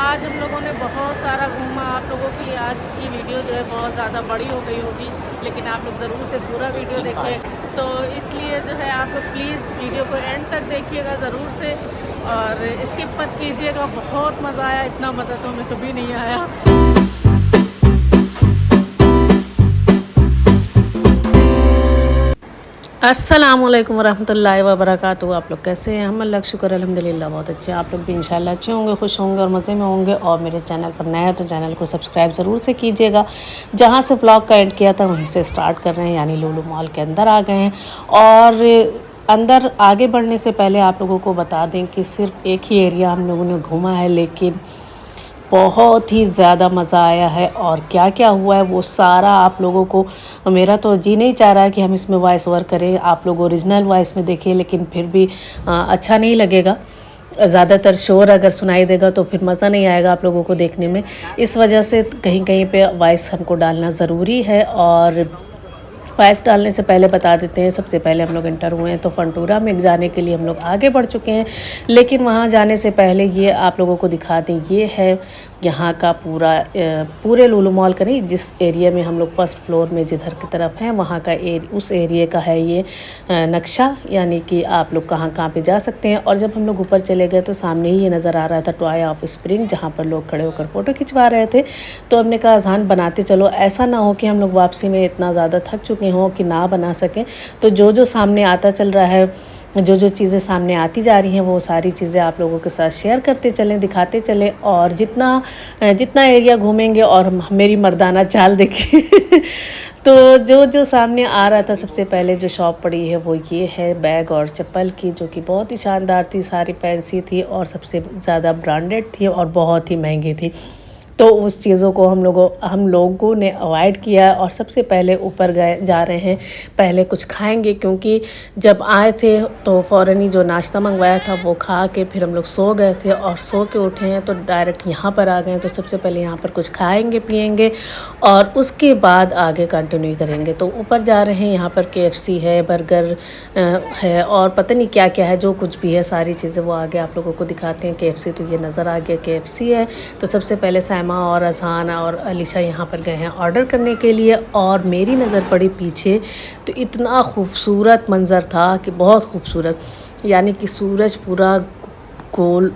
आज हम लोगों ने बहुत सारा घूमा। आप लोगों की आज की वीडियो जो है बहुत ज़्यादा बड़ी हो गई होगी, लेकिन आप लोग ज़रूर से पूरा वीडियो देखें। तो इसलिए जो है आप लोग प्लीज़ वीडियो को एंड तक देखिएगा ज़रूर से, और स्किप मत कीजिएगा। बहुत मज़ा आया, इतना मज़ा तो हमें कभी नहीं आया। अस्सलामुअलैकुम वरहमतुल्लाहि वबरकातुहू। आप लोग कैसे हैं? हम अल्लाह का शुक्र अल्हम्दुलिल्लाह बहुत अच्छे हैं। आप लोग भी इंशाल्लाह अच्छे होंगे, खुश होंगे और मज़े में होंगे। और मेरे चैनल पर नया है तो चैनल को सब्सक्राइब ज़रूर से कीजिएगा। जहाँ से व्लॉग का एंड किया था वहीं से स्टार्ट कर रहे हैं, यानी लुलु मॉल के अंदर आ गए हैं। और अंदर आगे बढ़ने से पहले आप लोगों को बता दें कि सिर्फ एक ही एरिया हम लोगों ने घूमा है, लेकिन बहुत ही ज़्यादा मज़ा आया है। और क्या क्या हुआ है वो सारा आप लोगों को, मेरा तो जी नहीं चाह रहा है कि हम इसमें वॉइस ओवर करें, आप लोग ओरिजिनल वॉइस में देखिए, लेकिन फिर भी अच्छा नहीं लगेगा। ज़्यादातर शोर अगर सुनाई देगा तो फिर मज़ा नहीं आएगा आप लोगों को देखने में। इस वजह से कहीं कहीं पे वॉइस हमको डालना ज़रूरी है। और वॉइस डालने से पहले बता देते हैं, सबसे पहले हम लोग इंटर हुए हैं तो फंटूरा में जाने के लिए हम लोग आगे बढ़ चुके हैं। लेकिन वहाँ जाने से पहले ये आप लोगों को दिखा दें, ये है यहाँ का पूरे लुलु मॉल का नहीं, जिस एरिया में हम लोग फर्स्ट फ्लोर में जिधर की तरफ हैं वहाँ का उस एरिया का है ये नक्शा, यानी कि आप लोग कहाँ कहाँ पे जा सकते हैं। और जब हम लोग ऊपर चले गए तो सामने ही ये नज़र आ रहा था टॉय ऑफ स्प्रिंग, जहाँ पर लोग खड़े होकर फ़ोटो खिंचवा रहे थे। तो हमने कहा अज़ान बनाते चलो, ऐसा ना हो कि हम लोग वापसी में इतना ज़्यादा थक चुके हों कि ना बना सकें। तो जो जो सामने आता चल रहा है, जो जो चीज़ें सामने आती जा रही हैं, वो सारी चीज़ें आप लोगों के साथ शेयर करते चलें, दिखाते चलें। और जितना जितना एरिया घूमेंगे, और मेरी मर्दाना चाल देखिए तो जो जो सामने आ रहा था, सबसे पहले जो शॉप पड़ी है वो ये है बैग और चप्पल की, जो कि बहुत ही शानदार थी, सारी फैंसी थी और सबसे ज़्यादा ब्रांडेड थी और बहुत ही महंगी थी। तो उस चीज़ों को हम लोगों ने अवॉइड किया और सबसे पहले ऊपर जा रहे हैं। पहले कुछ खाएंगे, क्योंकि जब आए थे तो फ़ौरन ही जो नाश्ता मंगवाया था वो खा के फिर हम लोग सो गए थे, और सो के उठे हैं तो डायरेक्ट यहाँ पर आ गए हैं। तो सबसे पहले यहाँ पर कुछ खाएंगे पिएंगे और उसके बाद आगे कंटिन्यू करेंगे। तो ऊपर जा रहे हैं, यहाँ पर KFC है, बर्गर है और पता नहीं क्या क्या है, जो कुछ भी है सारी चीज़ें वो आगे आप लोगों को दिखाते हैं। KFC तो ये नज़र आ गया, KFC है। तो सबसे पहले और अज़हान और अलीशा यहाँ पर गए हैं ऑर्डर करने के लिए, और मेरी नज़र पड़ी पीछे तो इतना खूबसूरत मंज़र था कि बहुत खूबसूरत, यानी कि सूरज पूरा गोल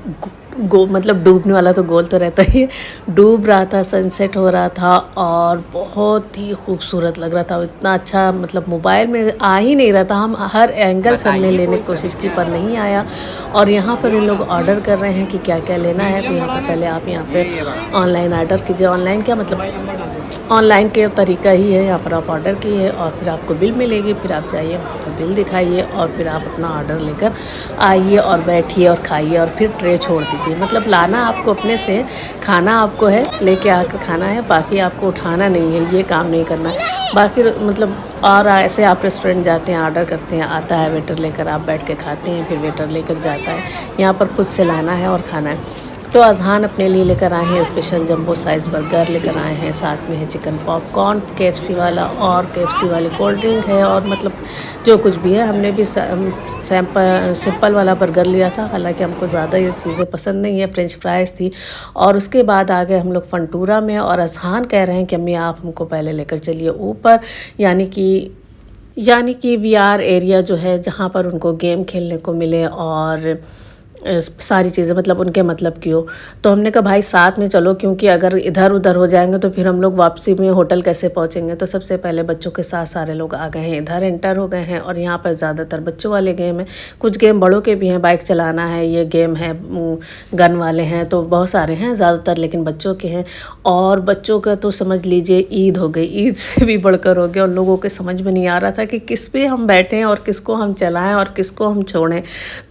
मतलब डूबने वाला तो गोल तो रहता ही है, डूब रहा था, सनसेट हो रहा था और बहुत ही खूबसूरत लग रहा था। इतना अच्छा, मतलब मोबाइल में आ ही नहीं रहा था। हम हर एंगल से हमने लेने की कोशिश की पर नहीं आया। और यहाँ पर इन लोग ऑर्डर कर रहे हैं कि क्या क्या लेना है। तो यहाँ पर पहले आप यहाँ पे ऑनलाइन ऑर्डर कीजिए। ऑनलाइन क्या मतलब ऑनलाइन के तरीका ही है, यहाँ पर आप ऑर्डर कीजिए और फिर आपको बिल मिलेगी, फिर आप जाइए वहाँ पर बिल दिखाइए और फिर आप अपना ऑर्डर लेकर आइए और बैठिए और खाइए और फिर ट्रे छोड़ दीजिए। मतलब लाना आपको अपने से, खाना आपको है, लेके आकर खाना है, बाकी आपको उठाना नहीं है, ये काम नहीं करना है बाकी। मतलब और ऐसे आप रेस्टोरेंट जाते हैं, ऑर्डर करते हैं, आता है वेटर लेकर, आप बैठ के खाते हैं, फिर वेटर लेकर जाता है। यहाँ पर खुद से लाना है और खाना है। तो अज़हान अपने लिए लेकर आए हैं स्पेशल जंबो साइज़ बर्गर लेकर आए हैं, साथ में है चिकन पॉपकॉर्न KFC वाला और KFC वाली कोल्ड ड्रिंक है, और मतलब जो कुछ भी है। हमने भी सिंपल वाला बर्गर लिया था, हालांकि हमको ज़्यादा ये चीज़ें पसंद नहीं है। फ्रेंच फ्राइज़ थी। और उसके बाद आ गए हम लोग फंटूरा में, और अज़हान कह रहे हैं कि अम्मी आप हमको पहले लेकर चलिए ऊपर, यानी कि VR एरिया जो है, जहाँ पर उनको गेम खेलने को मिले और सारी चीज़ें मतलब उनके मतलब की हो। तो हमने कहा भाई साथ में चलो, क्योंकि अगर इधर उधर हो जाएंगे तो फिर हम लोग वापसी में होटल कैसे पहुंचेंगे। तो सबसे पहले बच्चों के साथ सारे लोग आ गए हैं, इधर एंटर हो गए हैं। और यहाँ पर ज़्यादातर बच्चों वाले गेम हैं, कुछ गेम बड़ों के भी हैं, बाइक चलाना है, ये गेम है, गन वाले हैं, तो बहुत सारे हैं ज़्यादातर, लेकिन बच्चों के हैं। और बच्चों का तो समझ लीजिए ईद हो गई, ईद से भी बढ़कर हो गया। उन लोगों के समझ में नहीं आ रहा था कि किस पे हम बैठें और किसको हम चलाएं और किसको हम छोड़ें।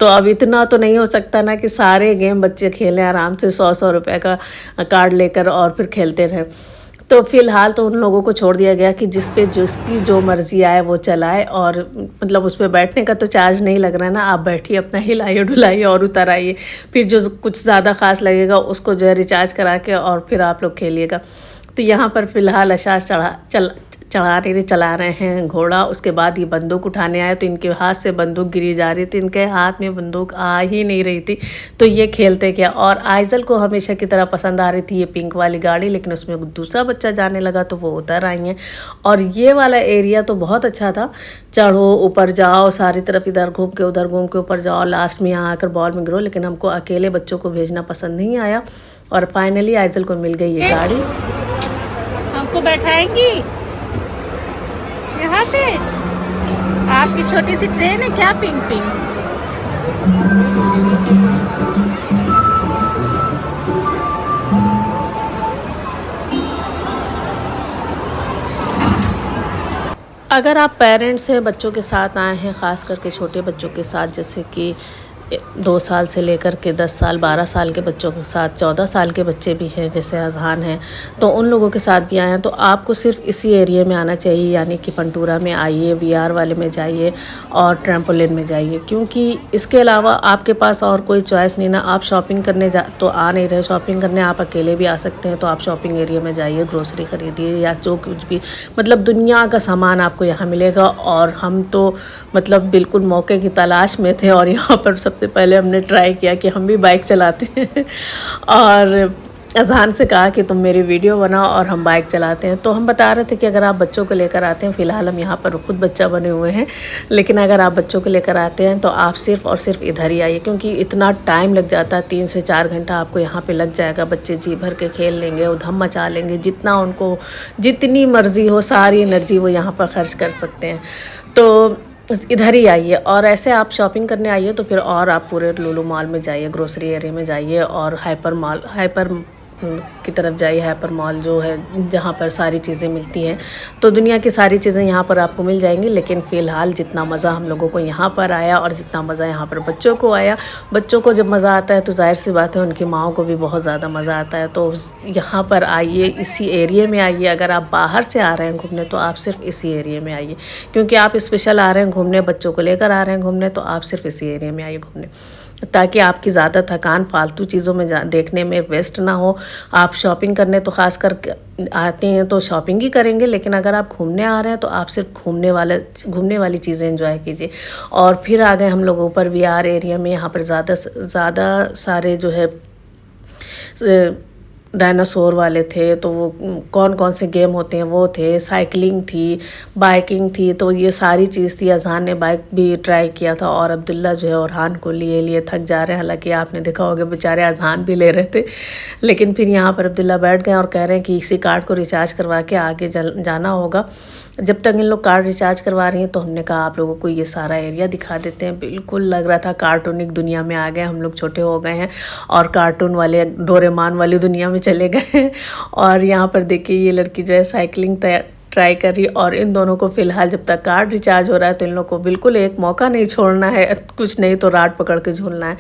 तो अब इतना तो नहीं हो सकता ना कि सारे गेम बच्चे खेलें आराम से 100-100 रुपए का कार्ड लेकर और फिर खेलते रहे। तो फिलहाल तो उन लोगों को छोड़ दिया गया कि जिसकी जो मर्ज़ी आए वो चलाए, और मतलब उस पर बैठने का तो चार्ज नहीं लग रहा है ना, आप बैठिए अपना हिलाइए डुलाइए और उतर आइए। फिर जो कुछ ज़्यादा ख़ास लगेगा उसको जो है रिचार्ज करा के और फिर आप लोग खेलिएगा। तो यहाँ पर फ़िलहाल चढ़ा रहे चला रहे हैं घोड़ा। उसके बाद ये बंदूक उठाने आए तो इनके हाथ से बंदूक गिरी जा रही थी, इनके हाथ में बंदूक आ ही नहीं रही थी। तो ये खेलते क्या। और आइजल को हमेशा की तरह पसंद आ रही थी ये पिंक वाली गाड़ी, लेकिन उसमें दूसरा बच्चा जाने लगा तो वो उतर आई हैं। और ये वाला एरिया तो बहुत अच्छा था, चढ़ो ऊपर जाओ सारी तरफ, इधर घूम के उधर घूम के ऊपर जाओ, लास्ट में यहाँ आकर बॉल में गिरो। लेकिन हमको अकेले बच्चों को भेजना पसंद नहीं आया और फाइनली आइजल को मिल गई ये गाड़ी। हमको बैठाएंगी यहाँ पे? आपकी छोटी सी ट्रेन है क्या पिंक पिंक? अगर आप पेरेंट्स हैं, बच्चों के साथ आए हैं, ख़ास करके छोटे बच्चों के साथ, जैसे कि 2 साल से लेकर के 10 साल 12 साल के बच्चों के साथ, 14 साल के बच्चे भी हैं जैसे अजहान हैं, तो उन लोगों के साथ भी आए हैं, तो आपको सिर्फ इसी एरिया में आना चाहिए, यानी कि पंटूरा में आइए, VR वाले में जाइए और ट्रैम्पोलिन में जाइए, क्योंकि इसके अलावा आपके पास और कोई चॉइस नहीं ना। आप शॉपिंग करने तो आ नहीं रहे, शॉपिंग करने आप अकेले भी आ सकते हैं, तो आप शॉपिंग एरिया में जाइए, ग्रोसरी ख़रीदिए या जो कुछ भी मतलब दुनिया का सामान आपको यहाँ मिलेगा। और हम तो मतलब बिल्कुल मौके की तलाश में थे और यहाँ पर सबसे पहले हमने ट्राई किया कि हम भी बाइक चलाते हैं और अजहान से कहा कि तुम मेरी वीडियो बनाओ और हम बाइक चलाते हैं। तो हम बता रहे थे कि अगर आप बच्चों को लेकर आते हैं, फ़िलहाल हम यहाँ पर खुद बच्चा बने हुए हैं, लेकिन अगर आप बच्चों को लेकर आते हैं तो आप सिर्फ़ और सिर्फ इधर ही आइए, क्योंकि इतना टाइम लग जाता है, 3 से 4 घंटा आपको यहाँ पे लग जाएगा। बच्चे जी भर के खेल लेंगे, उधम मचा लेंगे, जितना उनको जितनी मर्ज़ी हो सारी एनर्जी वो यहाँ पर खर्च कर सकते हैं। तो इधर ही आइए। और ऐसे आप शॉपिंग करने आइए तो फिर और आप पूरे लुलु मॉल में जाइए, ग्रोसरी एरिया में जाइए और हाइपर की तरफ जाइए। हाइपर मॉल जो है जहाँ पर सारी चीज़ें मिलती हैं, तो दुनिया की सारी चीज़ें यहाँ पर आपको मिल जाएंगी। लेकिन फ़िलहाल जितना मज़ा हम लोगों को यहाँ पर आया और जितना मज़ा यहाँ पर बच्चों को आया, बच्चों को जब मज़ा आता है तो जाहिर सी बात है उनकी माँओं को भी बहुत ज़्यादा मज़ा आता है। तो यहाँ पर आइए, इसी एरिया में आइए। अगर आप बाहर से आ रहे हैं घूमने तो आप सिर्फ इसी एरिया में आइए, क्योंकि आप स्पेशल आ रहे हैं घूमने, बच्चों को लेकर आ रहे हैं घूमने, तो आप सिर्फ इसी एरिया में आइए घूमने, ताकि आपकी ज़्यादा थकान फालतू चीज़ों में देखने में वेस्ट ना हो। आप शॉपिंग करने तो ख़ास कर आते हैं तो शॉपिंग ही करेंगे, लेकिन अगर आप घूमने आ रहे हैं तो आप सिर्फ घूमने वाली चीज़ें एंजॉय कीजिए। और फिर आ गए हम लोग ऊपर VR एरिया में। यहाँ पर ज़्यादा सारे जो है डायनासोर वाले थे, तो वो कौन कौन से गेम होते हैं वो थे, साइकिलिंग थी, बाइकिंग थी, तो ये सारी चीज़ थी। अजहान ने बाइक भी ट्राई किया था और अब्दुल्ला जो है ओरहान को लिए थक जा रहे हैं। हालांकि आपने देखा होगा बेचारे अजहान भी ले रहे थे, लेकिन फिर यहाँ पर अब्दुल्ला बैठ गए और कह रहे हैं कि इसी कार्ड को रिचार्ज करवा के आगे जाना होगा। जब तक इन लोग कार्ड रिचार्ज करवा रही हैं तो हमने कहा आप लोगों को ये सारा एरिया दिखा देते हैं। बिल्कुल लग रहा था कार्टूनिक दुनिया में आ गए हम लोग, छोटे हो गए हैं और कार्टून वाले डोरेमान वाली दुनिया में चले गए हैं। और यहाँ पर देखिए ये लड़की जो है साइकिलिंग ट्राई कर रही है। और इन दोनों को फ़िलहाल जब तक कार्ड रिचार्ज हो रहा है तो इन लोग को बिल्कुल एक मौका नहीं छोड़ना है, कुछ नहीं तो राड पकड़ के झूलना है।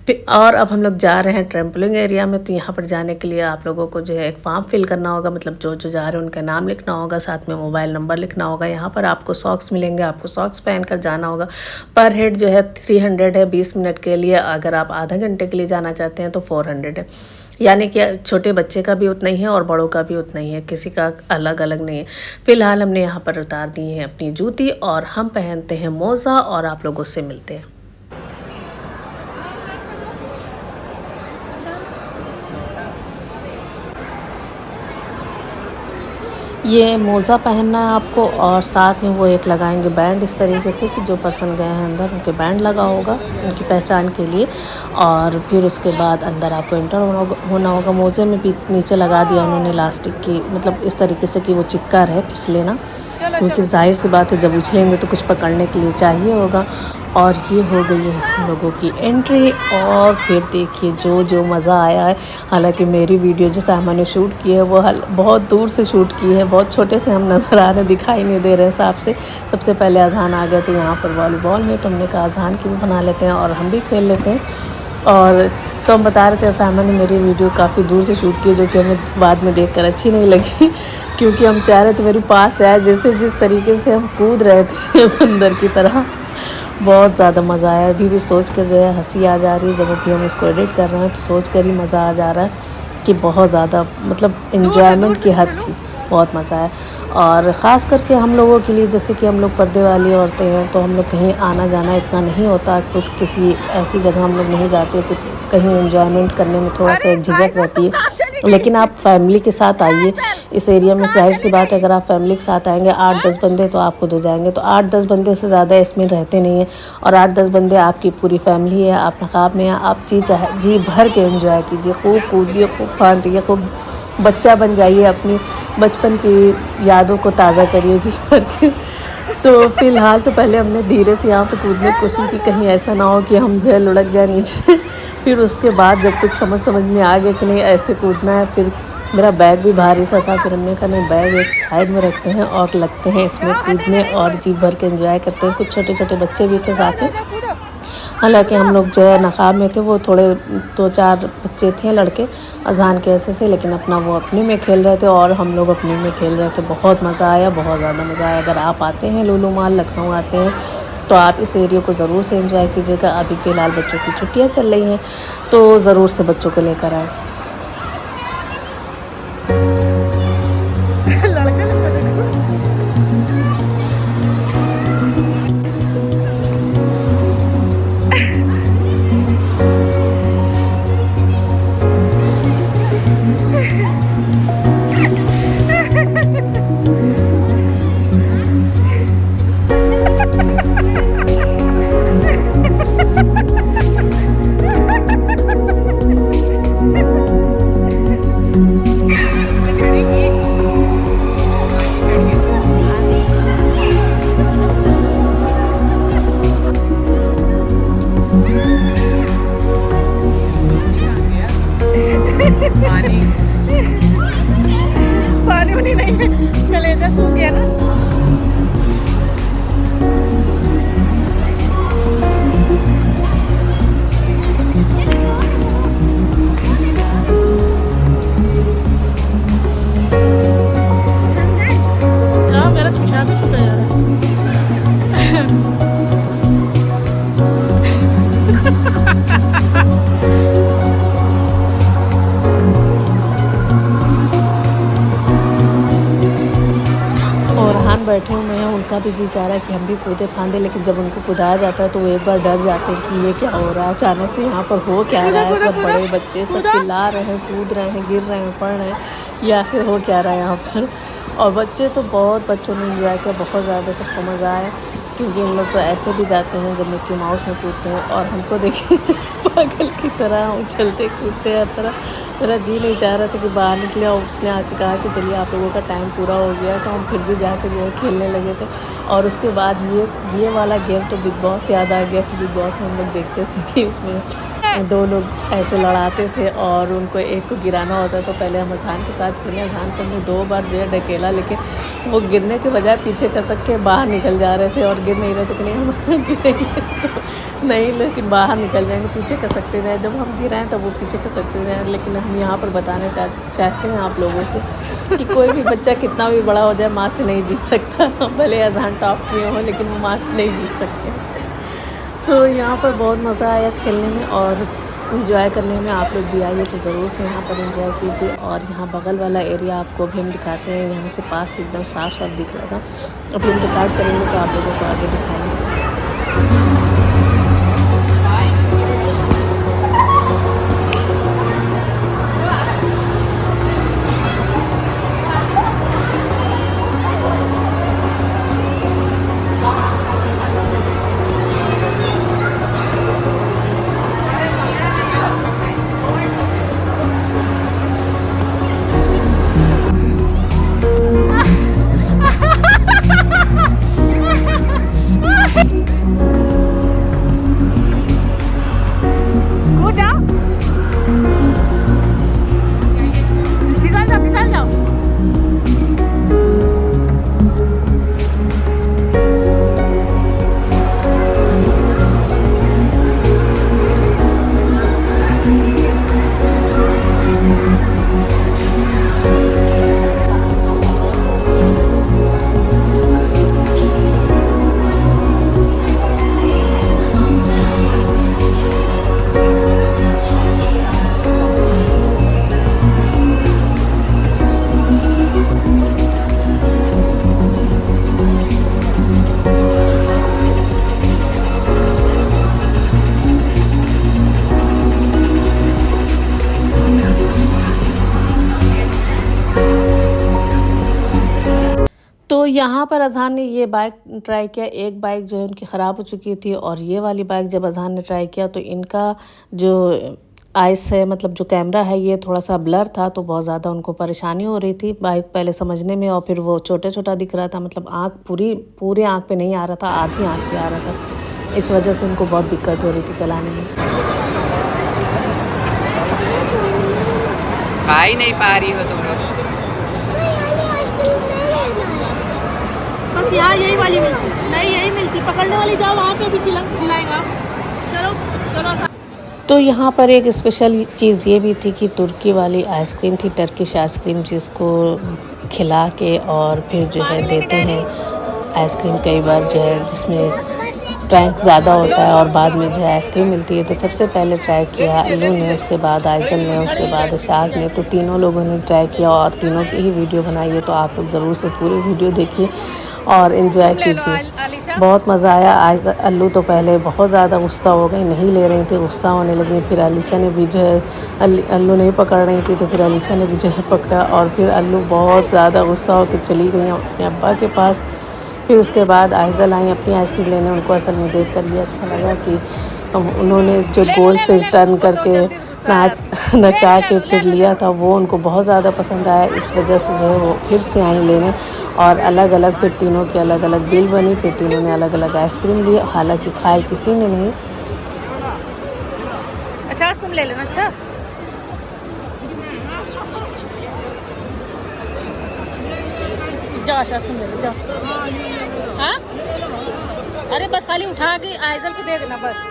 फिर और अब हम लोग जा रहे हैं ट्रैम्पोलिन एरिया में। तो यहाँ पर जाने के लिए आप लोगों को जो है एक फॉर्म फिल करना होगा, मतलब जो जो जा रहे हैं उनका नाम लिखना होगा, साथ में मोबाइल नंबर लिखना होगा। यहाँ पर आपको सॉक्स मिलेंगे, आपको सॉक्स पहन कर जाना होगा। पर हेड जो है 300 है 20 मिनट के लिए। अगर आप आधा घंटे के लिए जाना चाहते हैं तो 400 है, यानी कि छोटे बच्चे का भी उतना ही है और बड़ों का भी उतना ही है, किसी का अलग अलग नहीं है। फ़िलहाल हमने यहाँ पर उतार दी है अपनी जूती और हम पहनते हैं मोज़ा और आप लोगों से मिलते हैं। ये मोज़ा पहनना है आपको और साथ में वो एक लगाएंगे बैंड, इस तरीके से कि जो पर्सन गए हैं अंदर उनके बैंड लगा होगा उनकी पहचान के लिए। और फिर उसके बाद अंदर आपको एंटर होना होगा। मोज़े में भी नीचे लगा दिया उन्होंने इलास्टिक की, मतलब इस तरीके से कि वो चिपका रहे, फिसले ना, क्योंकि जाहिर सी बात है जब उछलेंगे तो कुछ पकड़ने के लिए चाहिए होगा। और ये हो गई है हम लोगों की एंट्री। और फिर देखिए जो जो मज़ा आया है। हालांकि मेरी वीडियो जो सामा ने शूट की है वो बहुत दूर से शूट की है, बहुत छोटे से हम नज़र आ रहे हैं, दिखाई नहीं दे रहे हिसाब से। सबसे पहले अजहान आ गए थे यहाँ पर वॉलीबॉल में, तो हमने कहा अजहान की भी बना लेते हैं और हम भी खेल लेते हैं। और तो हम बता रहे थे सामा ने मेरी वीडियो काफ़ी दूर से शूट की, जो कि हमें बाद में देखकर अच्छी नहीं लगी, क्योंकि हम चाह रहे थे मेरे पास आए, जैसे जिस तरीके से हम कूद रहे थे बंदर की तरह। बहुत ज़्यादा मज़ा आया। अभी भी सोच कर जो है हंसी आ जा रही है, जब अभी हम इसको एडिट कर रहे हैं तो सोच कर ही मज़ा आ जा रहा है कि बहुत ज़्यादा मतलब इन्जॉयमेंट की हद थी। बहुत मज़ा आया। और ख़ास करके हम लोगों के लिए, जैसे कि हम लोग पर्दे वाली औरतें हैं, तो हम लोग कहीं आना जाना इतना नहीं होता, कुछ किसी ऐसी जगह हम लोग नहीं जाते कि कहीं एंजॉयमेंट करने में थोड़ा सा एक झिझक रहती है। लेकिन आप फैमिली के साथ आइए इस एरिया में, जाहिर सी बात है अगर आप फैमिली के साथ आएंगे 8-10 बंदे तो आप खुद हो जाएंगे, तो 8-10 बंदे से ज़्यादा इसमें रहते नहीं हैं। और 8-10 बंदे आपकी पूरी फैमिली है, आप नकाब में हैं, आप जी भर के एंजॉय कीजिए, खूब कूदिए, खूब फांदिए, खूब बच्चा बन जाइए, अपनी बचपन की यादों को ताज़ा करिए जी भर के। तो फ़िलहाल तो पहले हमने धीरे से यहाँ पे कूदने की कोशिश की, कहीं ऐसा ना हो कि हम जो है लुढ़क जाए नीचे। फिर उसके बाद जब कुछ समझ में आ गया कि नहीं ऐसे कूदना है, फिर मेरा बैग भी भारी सा था, फिर हमने कहा नहीं बैग एक साइड में रखते हैं और लगते हैं इसमें कूदने और जी भर के एंजॉय करते हैं। कुछ छोटे छोटे बच्चे भी थे साथ में, हालांकि हम लोग जो है नकाब में थे, वो थोड़े 2-4 बच्चे थे लड़के अजान के ऐसे से, लेकिन अपना वो अपने में खेल रहे थे और हम लोग अपने में खेल रहे थे। बहुत मज़ा आया, बहुत ज़्यादा मज़ा आया। अगर आप आते हैं लुलु मॉल लखनऊ आते हैं तो आप इस एरिया को ज़रूर से एंजॉय कीजिएगा। अभी फ़िलहाल बच्चों की छुट्टियाँ चल रही हैं तो ज़रूर से बच्चों को लेकर आए। पानी वानी नहीं है, कलेजा सूख गया ना। मेरा पेशाब भी छूटा जा रहा है। बैठे हुए हैं, उनका भी जी चाह रहा है कि हम भी कूदे फांदे, लेकिन जब उनको कुदाया जाता है तो वो एक बार डर जाते हैं कि ये क्या हो रहा है, अचानक से यहाँ पर हो क्या रहा है। सब बड़े बच्चे सब चिल्ला रहे हैं, कूद रहे हैं, गिर रहे हैं, पड़ रहे हैं, या फिर हो क्या रहा है यहाँ पर। और बच्चे तो बहुत, बच्चों ने इंजॉय किया, बहुत ज़्यादा सबको मज़ा आया, क्योंकि हम लोग तो ऐसे भी जाते हैं जब मिक्की माउस में कूदते हैं और हमको देखिए पागल की तरह उछलते कूदते हर तरह। मेरा जी नहीं चाह रहा था कि बाहर निकले, और उसने आके कहा कि चलिए आप लोगों का टाइम पूरा हो गया, तो हम फिर भी जाके जो है खेलने लगे थे। और उसके बाद ये वाला गेम तो बिग बॉस याद आ गया कि बिग बॉस में हम लोग देखते थे कि उसमें 2 लोग ऐसे लड़ाते थे और उनको एक को गिराना होता, तो पहले हम अजान के साथ खेले, अजान को हमने 2 बार जो है ढकेला, लेकिन वो गिरने के बजाय पीछे खसक के बाहर निकल जा रहे थे और गिर नहीं रहे थे कि नहीं हम गिरेंगे तो नहीं, लेकिन बाहर निकल जाएंगे, पीछे खसकते रहे। जब हम गिराएँ तब वो पीछे खसकते रहे। लेकिन हम यहाँ पर बताना चाहते हैं आप लोगों से कि कोई भी बच्चा कितना भी बड़ा हो जाए माँ से नहीं जीत सकता, भले अजान टॉप किए हो लेकिन वो माँ से नहीं जीत सकते। तो यहाँ पर बहुत मज़ा आया खेलने में और इंजॉय करने में। आप लोग भी आइए तो ज़रूर से यहाँ पर इंजॉय कीजिए। और यहाँ बगल वाला एरिया आपको भी हम दिखाते हैं, यहाँ से पास से एकदम साफ साफ दिख रहा था। अभी हम रिकॉर्ड करेंगे तो आप लोगों को आगे दिखाएंगे। तो यहाँ पर अज़हान ने ये बाइक ट्राई किया। एक बाइक जो है उनकी ख़राब हो चुकी थी और ये वाली बाइक जब अज़हान ने ट्राई किया तो इनका जो आइस है, मतलब जो कैमरा है, ये थोड़ा सा ब्लर था, तो बहुत ज़्यादा उनको परेशानी हो रही थी बाइक पहले समझने में, और फिर वो छोटा छोटा दिख रहा था, मतलब आँख पूरे आँख पे नहीं आ रहा था, आधी आँख पे आ रहा था। इस वजह से उनको बहुत दिक्कत हो रही थी चलाने में। खा ही नहीं पा रही हो तुम लोग। बस यहाँ यही वाली मिलती, नहीं यही मिलती, पकड़ने वाली जाओ वहाँ पे भी खिलाएगा। चलो चलो। तो यहाँ पर एक स्पेशल चीज़ ये भी थी कि तुर्की वाली आइसक्रीम थी, टर्किश आइसक्रीम, जिसको खिला के और फिर जो है देते हैं आइसक्रीम कई बार जो है, जिसमें प्रैंक ज़्यादा होता है और बाद में जो है आइसक्रीम मिलती है। तो सबसे पहले ट्राई किया अल्लू ने, उसके बाद आइजल ने, उसके बाद इशाक ने। तो तीनों लोगों ने ट्राई किया और तीनों की ही वीडियो बनाई है, तो आप लोग ज़रूर से पूरी वीडियो देखिए और इन्जॉय कीजिए। बहुत मज़ा आया। आज अल्लू तो पहले बहुत ज़्यादा गुस्सा हो गई, नहीं ले रही थी, गुस्सा होने लगी। फिर अलीशा ने भी जो है, अल्लू नहीं पकड़ रही थी, तो फिर अलीशा ने भी जो है पकड़ा और फिर अल्लू बहुत ज़्यादा गुस्सा होकर चली गई अपने अब्बा के पास। फिर उसके बाद आइजल आई अपनी आइसक्रीम लेने। उनको असल में देख कर ये अच्छा लगा कि उन्होंने जो गोल से टर्न करके नचा के फिर लिया था, वो उनको बहुत ज़्यादा पसंद आया। इस वजह से जो है वो फिर से आई लेने और अलग अलग फिर तीनों की अलग अलग बिल बनी। फिर तीनों ने अलग अलग आइसक्रीम लिए, हालांकि खाई किसी ने नहीं। अच्छा तुम ले लेना। अच्छा जाओ आशास, तुम ले लो जाओ। हाँ अरे बस खाली उठा के आइजल को दे देना बस।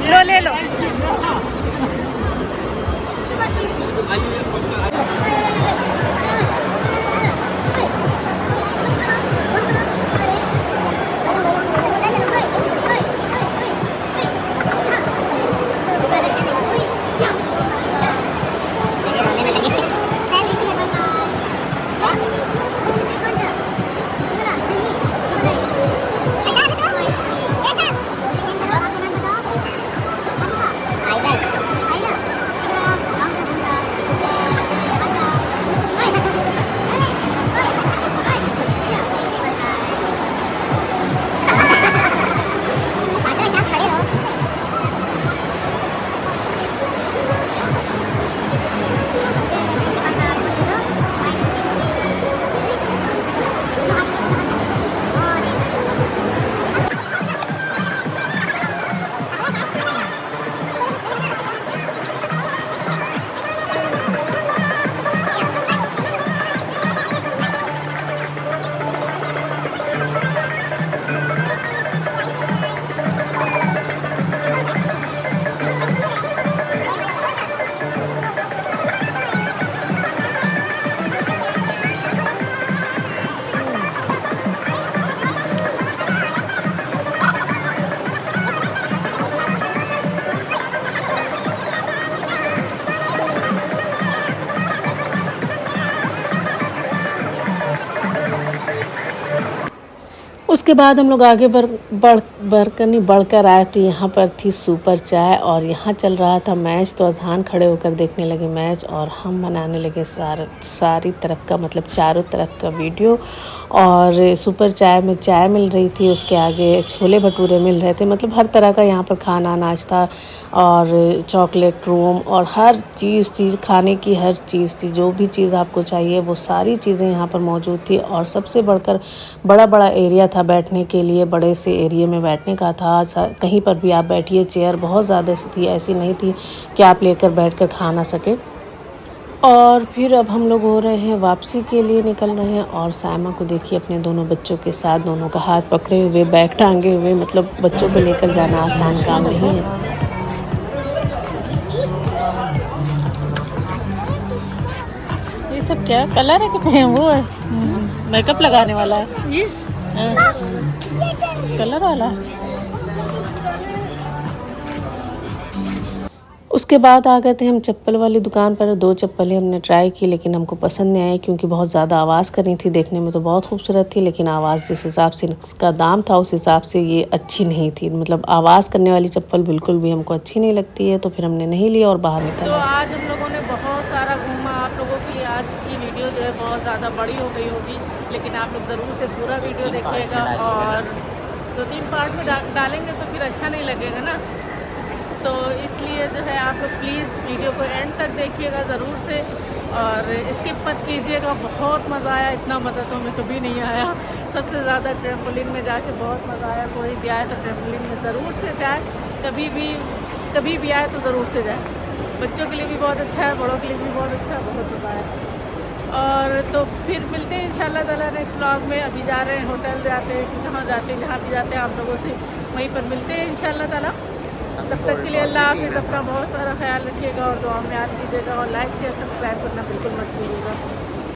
लो ले लो। उसके बाद हम लोग आगे बढ़कर आए तो यहाँ पर थी सुपर चाय और यहाँ चल रहा था मैच। तो अज़हान खड़े होकर देखने लगे मैच और हम बनाने लगे सारी तरफ का, मतलब चारों तरफ का वीडियो। और सुपर चाय में चाय मिल रही थी, उसके आगे छोले भटूरे मिल रहे थे, मतलब हर तरह का यहाँ पर खाना, नाश्ता और चॉकलेट रूम और हर चीज़ खाने की हर चीज़ थी। जो भी चीज़ आपको चाहिए वो सारी चीज़ें यहाँ पर मौजूद थी। और सबसे बढ़कर बड़ा एरिया था बैठने के लिए, बड़े से एरिया में बैठने का था। कहीं पर भी आप बैठिए, चेयर बहुत ज़्यादा थी, ऐसी नहीं थी कि आप लेकर बैठकर खा ना सके। और फिर अब हम लोग हो रहे हैं वापसी के लिए, निकल रहे हैं। और सायमा को देखिए अपने दोनों बच्चों के साथ, दोनों का हाथ पकड़े हुए, बैग टांगे हुए, मतलब बच्चों को लेकर जाना आसान काम नहीं है। सब क्या कलर है कि वो है मेकअप लगाने वाला है हाँ, कलर वाला। उसके बाद आ गए थे हम चप्पल वाली दुकान पर। 2 चप्पलें हमने ट्राई की लेकिन हमको पसंद नहीं आई क्योंकि बहुत ज़्यादा आवाज़ कर रही थी। देखने में तो बहुत खूबसूरत थी लेकिन आवाज़ जिस हिसाब से इसका दाम था उस हिसाब से ये अच्छी नहीं थी। मतलब आवाज़ करने वाली चप्पल बिल्कुल भी हमको अच्छी नहीं लगती है, तो फिर हमने नहीं लिया और बाहर निकल तो आए। आज हम लोगों ने बहुत सारा घूमा। आप लोगों के लिए आज की वीडियो जो है बहुत ज़्यादा बड़ी हो गई होगी, लेकिन आप लोग ज़रूर से पूरा वीडियो देखिएगा और 2-3 पार्ट में डालेंगे तो फिर अच्छा नहीं लगेगा ना। तो इसलिए जो है आप लोग प्लीज़ वीडियो को एंड तक देखिएगा ज़रूर से और स्किप मत कीजिएगा। बहुत मज़ा आया, इतना मज़ा तो हमें कभी नहीं आया। सबसे ज़्यादा ट्रैम्पोलिन में जाके बहुत मज़ा आया। कोई भी आए तो ट्रैम्पोलिन में ज़रूर से जाए, कभी भी आए तो ज़रूर से जाए। बच्चों के लिए भी बहुत अच्छा है, बड़ों के लिए भी बहुत अच्छा है, बहुत मज़ा आया। और तो फिर मिलते हैं इंशाल्लाह ताला नेक्स्ट व्लॉग में। अभी जा रहे हैं होटल जाते हैं, कहाँ जाते हैं, जहाँ भी जाते हैं आप लोगों से वहीं पर मिलते हैं इंशाल्लाह ताला। तब तक के लिए अल्लाह हाफ़िज़। अपना बहुत सारा ख्याल रखिएगा और दुआ में याद कीजिएगा और लाइक शेयर सब्सक्राइब करना बिल्कुल मत भूलिएगा।